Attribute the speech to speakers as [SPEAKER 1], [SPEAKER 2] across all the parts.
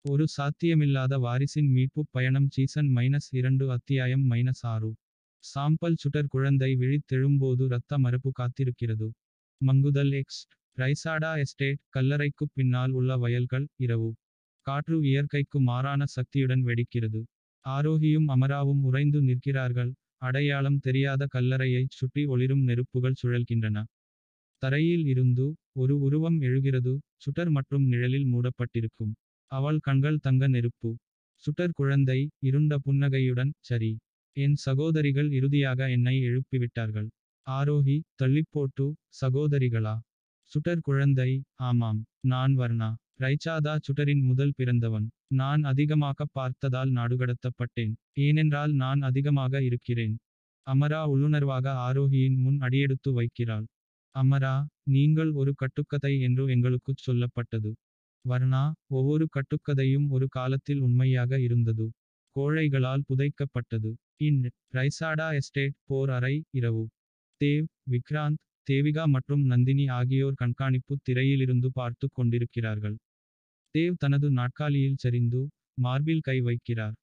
[SPEAKER 1] ஒரு சாத்தியமில்லாத வாரிசின் மீட்புப் பயணம் சீசன் -2 அத்தியாயம் -6. சாம்பல் சுடர் குழந்தை விழித்தெழும்போது இரத்த மரபு காத்திருக்கிறது. மங்குதல் எக்ஸ். ரைசாடா எஸ்டேட் கல்லறைக்குப் பின்னால் உள்ள வயல்கள். இரவு காற்று இயற்கைக்கு மாறான சக்தியுடன் வெடிக்கிறது. ஆரோகியும் அமராவும் உறைந்து நிற்கிறார்கள். அடையாளம் தெரியாத கல்லறையைச் சுற்றி ஒளிரும் நெருப்புகள் சுழல்கின்றன. தரையில் இருந்து ஒரு உருவம் எழுகிறது, சுடர் மற்றும் நிழலில் மூடப்பட்டிருக்கும். அவள் கண்கள் தங்க நெருப்பு. சுடர் குழந்தை, இருண்ட புன்னகையுடன், சரி. என் சகோதரிகள் இறுதியாக என்னை எழுப்பிவிட்டார்கள். ஆரோகி, தள்ளிப்போட்டு, சகோதரிகளா? சுடர் குழந்தை, ஆமாம், நான் வர்ணா. ரைச்சாதா சுடரின் முதல் பிறந்தவன். நான் அதிகமாகப் பார்த்ததால் நாடுகடத்தப்பட்டேன். ஏனென்றால் நான் அதிகமாக இருக்கிறேன். அமரா உள்ளுணர்வாக ஆரோகியின் முன் அடியெடுத்து வைக்கிறாள். அமரா, நீங்கள் ஒரு கட்டுக்கதை என்று எங்களுக்குச் சொல்லப்பட்டது. வர்ணா, ஒவ்வொரு கட்டுக்கதையும் ஒரு காலத்தில் உண்மையாக இருந்தது. கோழைகளால் புதைக்கப்பட்டது. இன். ரைசாடா எஸ்டேட் போர் அறை. இரவு. தேவ், விக்ராந்த், தேவிகா மற்றும் நந்தினி ஆகியோர் கண்காணிப்பு திரையிலிருந்து பார்த்து கொண்டிருக்கிறார்கள். தேவ் தனது நாற்காலியில் சரிந்து, மார்பில் கை வைக்கிறார்.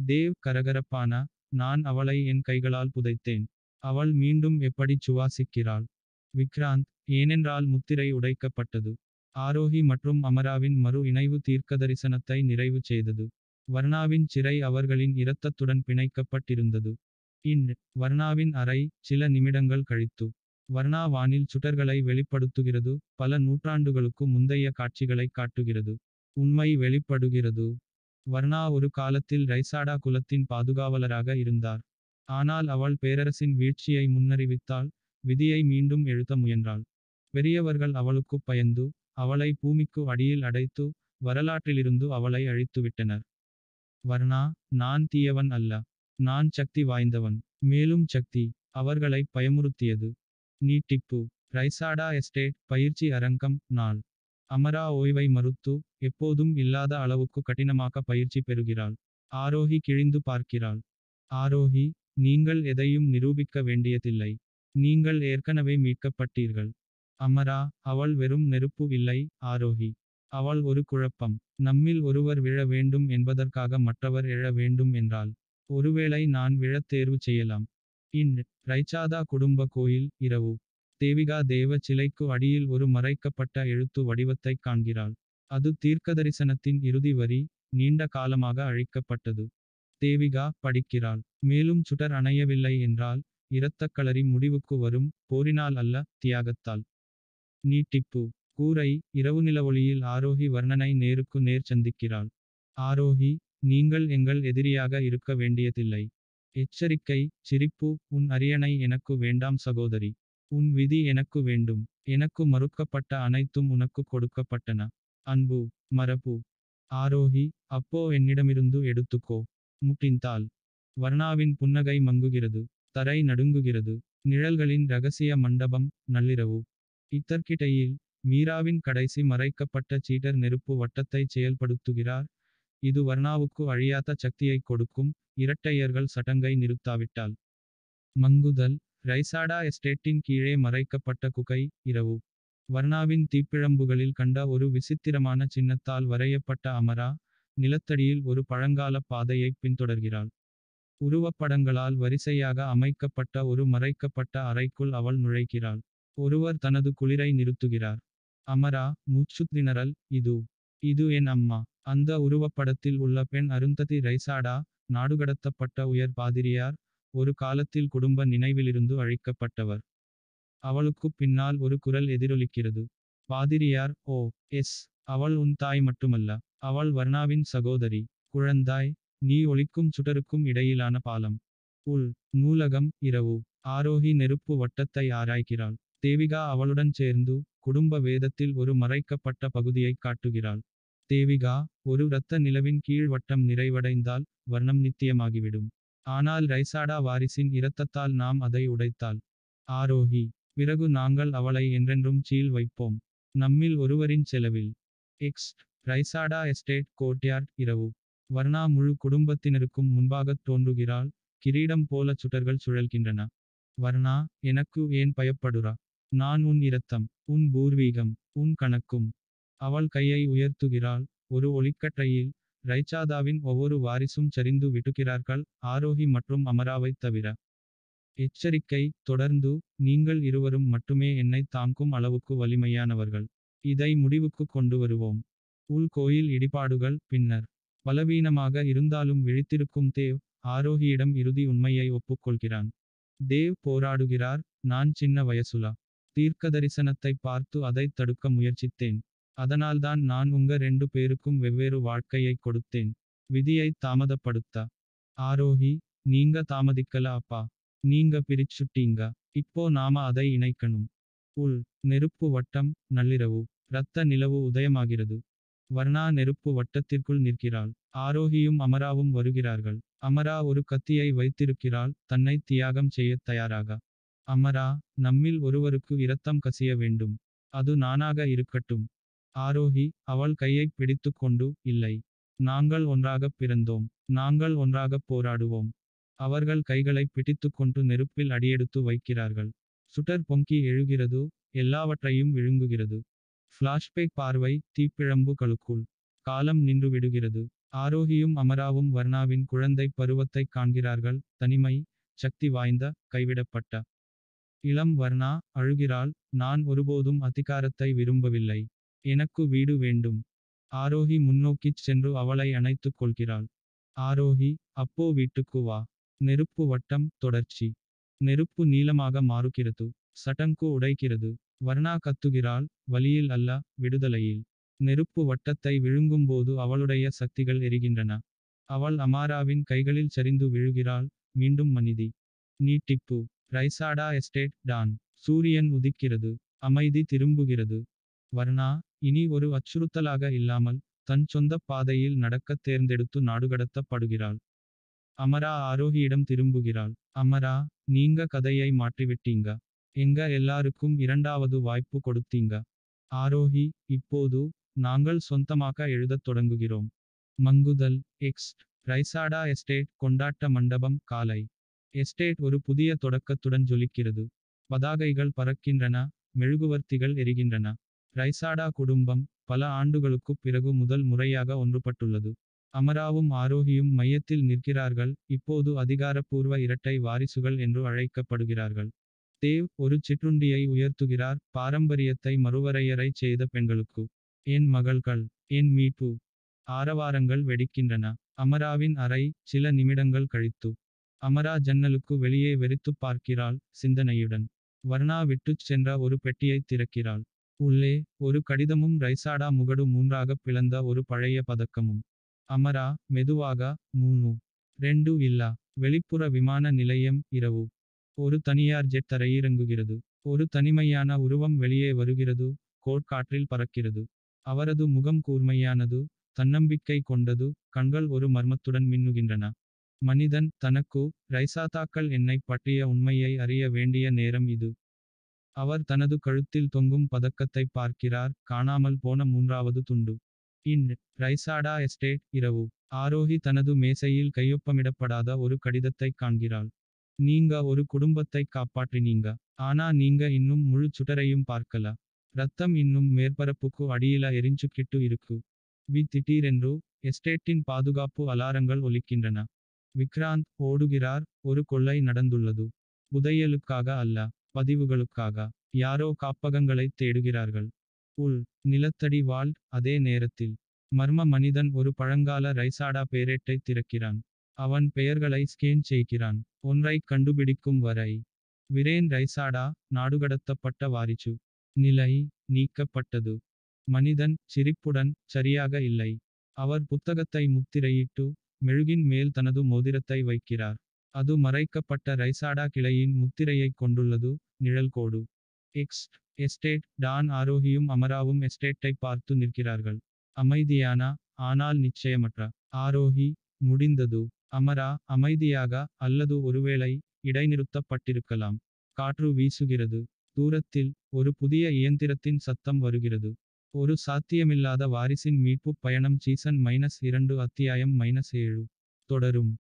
[SPEAKER 1] தேவ் கரகரப்பான, நான் அவளை என் கைகளால் புதைத்தேன். அவள் மீண்டும் எப்படி சுவாசிக்கிறாள்? விக்ராந்த், ஏனென்றால் முத்திரை உடைக்கப்பட்டது. ஆரோகி மற்றும் அமராவின் மறு இணைவு தீர்க்கதரிசனத்தை நிறைவு செய்தது. வர்ணாவின் சிறை அவர்களின் இரத்தத்துடன் பிணைக்கப்பட்டிருந்தது. இன். வர்ணாவின் அறை. சில நிமிடங்கள் கழித்து. வர்ணா வானில் சுடர்களை வெளிப்படுத்துகிறது, பல நூற்றாண்டுகளுக்கு முந்தைய காட்சிகளைக் காட்டுகிறது. உண்மை வெளிப்படுகிறது. வர்ணா ஒரு காலத்தில் ரைசாடா குலத்தின் பாதுகாவலராக இருந்தார். ஆனால் அவள் பேரரசின் வீழ்ச்சியை முன்னறிவித்தாள், விதியை மீண்டும் எழுத முயன்றாள். பெரியவர்கள் அவளுக்குப் பயந்து, அவளை பூமிக்கு அடியில் அடைத்து, வரலாற்றிலிருந்து அவளை அழித்துவிட்டனர். வர்ணா, நான் தீயவன் அல்ல. நான் சக்தி வாய்ந்தவன். மேலும் சக்தி. அவர்களை பயமுறுத்தியது. நீட்டிப்பு. ரைசாடா எஸ்டேட் பயிற்சி அரங்கம். நாள். அமரா ஓய்வை மறுத்து, எப்போதும் இல்லாத அளவுக்கு கடினமாக பயிற்சி பெறுகிறாள். ஆரோகி கிழிந்து பார்க்கிறாள். ஆரோகி, நீங்கள் எதையும் நிரூபிக்க வேண்டியதில்லை. நீங்கள் ஏற்கனவே மீட்கப்பட்டீர்கள். அமரா, அவள் வெறும் நெருப்பு இல்லை, ஆரோகி. அவள் ஒரு குழப்பம். நம்மில் ஒருவர் விழ வேண்டும் என்பதற்காக மற்றவர் எழ வேண்டும் என்றால். ஒருவேளை நான் விழத் தேர்வு செய்யலாம். இன். ரைச்சாதா குடும்ப கோயில். இரவு. தேவிகா தேவ சிலைக்கு அடியில் ஒரு மறைக்கப்பட்ட எழுத்து வடிவத்தைக் காண்கிறாள். அது தீர்க்கதரிசனத்தின் இறுதி வரி, நீண்ட காலமாக அழிக்கப்பட்டது. தேவிகா படிக்கிறாள். மேலும் சுடர் அணையவில்லை என்றால், இரத்தக்களரி முடிவுக்கு வரும், போரினால் அல்ல, தியாகத்தால். நீட்டிப்பு. கூரை. இரவு நிலவொளியில் ஆரோகி வர்ணனை நேருக்கு நேர் சந்திக்கிறாள். ஆரோகி, நீங்கள் எங்கள் எதிரியாக இருக்க வேண்டியதில்லை. எச்சரிக்கை. சிரிப்பு. உன் அரியணை எனக்கு வேண்டாம் சகோதரி. உன் விதி எனக்கு வேண்டும். எனக்கு மறுக்கப்பட்ட அனைத்தும் உனக்கு கொடுக்கப்பட்டன. அன்பு. மரபு. ஆரோகி, அப்போ என்னிடமிருந்து எடுத்துக்கோ. முட்டின்தாள். வர்ணாவின் புன்னகை மங்குகிறது. தரை நடுங்குகிறது. நிழல்களின் ரகசிய மண்டபம். நள்ளிரவு. இத்தற்கிடையில், மீராவின் கடைசி மறைக்கப்பட்ட சீடர் நெருப்பு வட்டத்தைச் செயல்படுத்துகிறார். இது வர்ணாவுக்கு அழியாத சக்தியைக் கொடுக்கும், இரட்டையர்கள் சடங்கை நிறுத்தாவிட்டால். மங்குதல். ரைசாடா எஸ்டேட்டின் கீழே மறைக்கப்பட்ட குகை. இரவு. வர்ணாவின் தீப்பிழம்புகளில் கண்ட ஒரு விசித்திரமான சின்னத்தால் வரையப்பட்ட அமரா, நிலத்தடியில் ஒரு பழங்கால பாதையைப் பின்தொடர்கிறாள். உருவப்படங்களால் வரிசையாக அமைக்கப்பட்ட ஒரு மறைக்கப்பட்ட அறைக்குள் அவள் நுழைகிறாள். ஒருவர் தனது குளிரை நிறுத்துகிறார். அமரா, மூச்சுத்திணறல். இது என் அம்மா. அந்த உருவப்படத்தில் உள்ள பெண் அருந்ததி ரைசாடா, நாடுகடத்தப்பட்ட உயர் பாதிரியார், ஒரு காலத்தில் குடும்ப நினைவிலிருந்து அழிக்கப்பட்டவர். அவளுக்குப் பின்னால் ஒரு குரல் எதிரொலிக்கிறது. பாதிரியார், ஓ, எஸ். அவள் உன் தாய் மட்டுமல்ல. அவள் வர்ணாவின் சகோதரி. குழந்தாய், நீ ஒளிக்கும் சுடருக்கும் இடையிலான பாலம். உள். நூலகம். இரவு. ஆரோகி நெருப்பு வட்டத்தை ஆராய்கிறாள். தேவிகா அவளுடன் சேர்ந்து, குடும்ப வேதத்தில் ஒரு மறைக்கப்பட்ட பகுதியைக் காட்டுகிறாள். தேவிகா, ஒரு இரத்த நிலவின் கீழ் வட்டம் நிறைவடைந்தால், வர்ணம் நித்தியமாகிவிடும். ஆனால் ரைசாடா வாரிசின் இரத்தத்தால் நாம் அதை உடைத்தால். ஆரோகி, பிறகு நாங்கள் அவளை என்றென்றும் சீல் வைப்போம். நம்மில் ஒருவரின் செலவில். எக்ஸ். ரைசாடா எஸ்டேட் கோர்ட்யார்ட். இரவு. வர்ணா முழு குடும்பத்தினருக்கும் முன்பாகத் தோன்றுகிறாள், கிரீடம் போல சுடர்கள் சுழல்கின்றன. வர்ணா, எனக்கு ஏன் பயப்படுறா? நான் உன் இரத்தம், உன் பூர்வீகம், உன் கணக்கும். அவள் கையை உயர்த்துகிறாள், ஒரு ஒளிக்கற்றையில், ரைச்சாதாவின் ஒவ்வொரு வாரிசும் சரிந்து விடுகிறார்கள், ஆரோஹி மற்றும் அமராவைத் தவிர. எச்சரிக்கை, தொடர்ந்து, நீங்கள் இருவரும் மட்டுமே என்னை தாங்கும் அளவுக்கு வலிமையானவர்கள். இதை முடிவுக்கு கொண்டு வருவோம். கோயில் இடிபாடுகள், பின்னர். பலவீனமாக இருந்தாலும் விழித்திருக்கும் தேவ், ஆரோஹியிடம் இறுதி உண்மையை ஒப்புக்கொள்கிறான். தேவ் போராடுகிறார், நான் சின்ன வயசுல தீர்க்கதரிசனத்தை பார்த்து அதைத் தடுக்க முயற்சித்தேன். அதனால்தான் நான் உங்க 2 பேருக்கும் வெவ்வேறு வாழ்க்கையை கொடுத்தேன். விதியை தாமதப்படுத்த. ஆரோஹி, நீங்க தாமதிக்கல அப்பா. நீங்க பிரிச்சுட்டீங்க. இப்போ நாம அதை இணைக்கணும். நெருப்பு வட்டம், நள்ளிரவு. இரத்த நிலவு உதயமாகிறது. வர்ணா நெருப்பு வட்டத்திற்குள் நிற்கிறாள். ஆரோஹியும் அமராவும் வருகிறார்கள். அமரா ஒரு கத்தியை வைத்திருக்கிறாள், தன்னை தியாகம் செய்யத் தயாராக. அமரா, நம்மில் ஒருவருக்கு இரத்தம் கசிய வேண்டும். அது நானாக இருக்கட்டும். ஆரோஹி, அவள் கையைப் பிடித்துக்கொண்டு, இல்லை. நாங்கள் ஒன்றாகப் பிறந்தோம். நாங்கள் ஒன்றாகப் போராடுவோம். அவர்கள் கைகளைப் பிடித்துக்கொண்டு நெருப்பில் அடியெடுத்து வைக்கிறார்கள். சுடர் பொங்கி எழுகிறது, எல்லாவற்றையும் விழுங்குகிறது. ஃப்ளாஷ்பேக் பார்வை, தீப்பிழம்புகளுக்குள். காலம் நின்றுவிடுகிறது. ஆரோஹியும் அமராவும் வர்ணாவின் குழந்தை பருவத்தைக் காண்கிறார்கள், தனிமை, சக்தி வாய்ந்த, கைவிடப்பட்ட. இளம் வர்ணா, அழுகிறாள், நான் ஒருபோதும் அதிகாரத்தை விரும்பவில்லை. எனக்கு வீடு வேண்டும். ஆரோஹி முன்னோக்கிச் சென்று அவளை அணைத்துக் கொள்கிறாள். ஆரோஹி, அப்போ வீட்டுக்கு வா. நெருப்பு வட்டம், தொடர்ச்சி. நெருப்பு நீலமாக மாறுகிறது. சடங்கு உடைக்கிறது. வர்ணா கத்துகிறாள், வலியில் அல்ல, விடுதலையில். நெருப்பு வட்டத்தை விழுங்கும்போது அவளுடைய சக்திகள் எரிகின்றன. அவள் அமாராவின் கைகளில் சரிந்து விழுகிறாள், மீண்டும் மனிதி. நீட்டிப்பு. ரைசாடா எஸ்டேட், டான். சூரியன் உதிக்கிறது. அமைதி திரும்புகிறது. வர்ணா, இனி ஒரு அச்சுறுத்தலாக இல்லாமல், தன் சொந்தப் பாதையில் நடக்கத் தேர்ந்தெடுத்து நாடுகடத்தப்படுகிறாள். அமரா ஆரோஹியிடம் திரும்புகிறாள். அமரா, நீங்க கதையை மாற்றிவிட்டீங்க. எங்க எல்லாருக்கும் இரண்டாவது வாய்ப்பு கொடுத்தீங்க. ஆரோஹி, இப்போது, நாங்கள் சொந்தமாக எழுதத் தொடங்குகிறோம். மங்குதல், எக்ஸ்ட். ரைசாடா எஸ்டேட், கொண்டாட்ட மண்டபம், காலை. எஸ்டேட் ஒரு புதிய தொடக்கத்துடன் ஜொலிக்கிறது. பதாகைகள் பறக்கின்றன, மெழுகுவர்த்திகள் எரிகின்றன. ரைசாடா குடும்பம், பல ஆண்டுகளுக்குப் பிறகு முதல் முறையாக ஒன்றுபட்டுள்ளது. அமராவும் ஆரோஹியும் மையத்தில் நிற்கிறார்கள், இப்போது அதிகாரப்பூர்வ இரட்டை வாரிசுகள் என்று அழைக்கப்படுகிறார்கள். தேவ், ஒரு சிற்றுண்டியை உயர்த்துகிறார், பாரம்பரியத்தை மறுவரையறை செய்த பெண்களுக்கு. என் மகள்கள். என் மீட்பு. ஆரவாரங்கள் வெடிக்கின்றன. அமராவின் அறை, சில நிமிடங்கள் கழித்து. அமரா ஜன்னலுக்கு வெளியே வெறித்துப் பார்க்கிறாள், சிந்தனையுடன். வர்ணா விட்டுச் சென்ற ஒரு பெட்டியைத் திறக்கிறாள். உள்ளே, ஒரு கடிதமும் ரைசாடா முகடு 3ஆகப் பிளந்த ஒரு பழைய பதக்கமும். அமரா, மெதுவாக, 3. இல்ல. வெளிப்புற விமான நிலையம், இரவு. ஒரு தனியார் ஜெட் தரையிறங்குகிறது. ஒரு தனிமையான உருவம் வெளியே வருகிறது, கோட் காற்றில் பறக்கிறது. அவரது முகம் கூர்மையானது, தன்னம்பிக்கை கொண்டது, கண்கள் ஒரு மர்மத்துடன் மின்னுகின்றன. மனிதன், தனக்கு, ரைசாதாக்கள் என்னைப் பற்றிய உண்மையை அறிய வேண்டிய நேரம் இது. அவர் தனது கழுத்தில் தொங்கும் பதக்கத்தைப் பார்க்கிறார், காணாமல் போன 3வது துண்டு. ரைசாடா எஸ்டேட், இரவு. ஆரோஹி தனது மேசையில் கையொப்பமிடப்படாத ஒரு கடிதத்தைக் காண்கிறாள். நீங்க ஒரு குடும்பத்தைக் காப்பாற்றினீங்க. ஆனா நீங்க இன்னும் முழு சுடரையும் பார்க்கல. ரத்தம் இன்னும் மேற்பரப்புக்கு அடியில எரிஞ்சுக்கிட்டு இருக்கு. திடீரென்று, எஸ்டேட்டின் பாதுகாப்பு அலாரங்கள் ஒலிக்கின்றன. விக்ராந்த், ஓடுகிறார், ஒரு கொள்ளை நடந்துள்ளது. புதையலுக்காக அல்ல, பதிவுகளுக்காக. யாரோ காப்பகங்களைத் தேடுகிறார்கள். நிலத்தடி வால்ட், அதே நேரத்தில். மர்ம மனிதன் ஒரு பழங்கால ரைசாடா பேரேட்டை திறக்கிறான். அவன் பெயர்களை ஸ்கேன் செய்கிறான். ஒன்றைக் கண்டுபிடிக்கும் வரை. விரேன் ரைசாடா, நாடுகடத்தப்பட்ட வாரிசு. நிலை, நீக்கப்பட்டது. மனிதன், சிரிப்புடன், சரியாக இல்லை. அவர் புத்தகத்தை முத்திரையிட்டு, மெழுகின் மேல் தனது மோதிரத்தை வைக்கிறார். அது மறைக்கப்பட்ட ரைசாடா கிளையின் முத்திரையைக் கொண்டுள்ளது, நிழல்கோடு. எக்ஸ்ட். Estate, Don. ஆரோஹியும் அமராவும் எஸ்டேட்டை பார்த்து நிற்கிறார்கள். அமைதியான, ஆனால் நிச்சயமற்ற. ஆரோஹி, முடிந்தது. அமரா, அமைதியாக, அல்லது ஒருவேளை, இடைநிறுத்தப்பட்டிருக்கலாம். காற்று வீசுகிறது. தூரத்தில், ஒரு புதிய இயந்திரத்தின் சத்தம் வருகிறது. ஒரு சாத்தியமில்லாத வாரிசின் மீட்புப் பயணம் சீசன் -2 அத்தியாயம் -7. தொடரும்.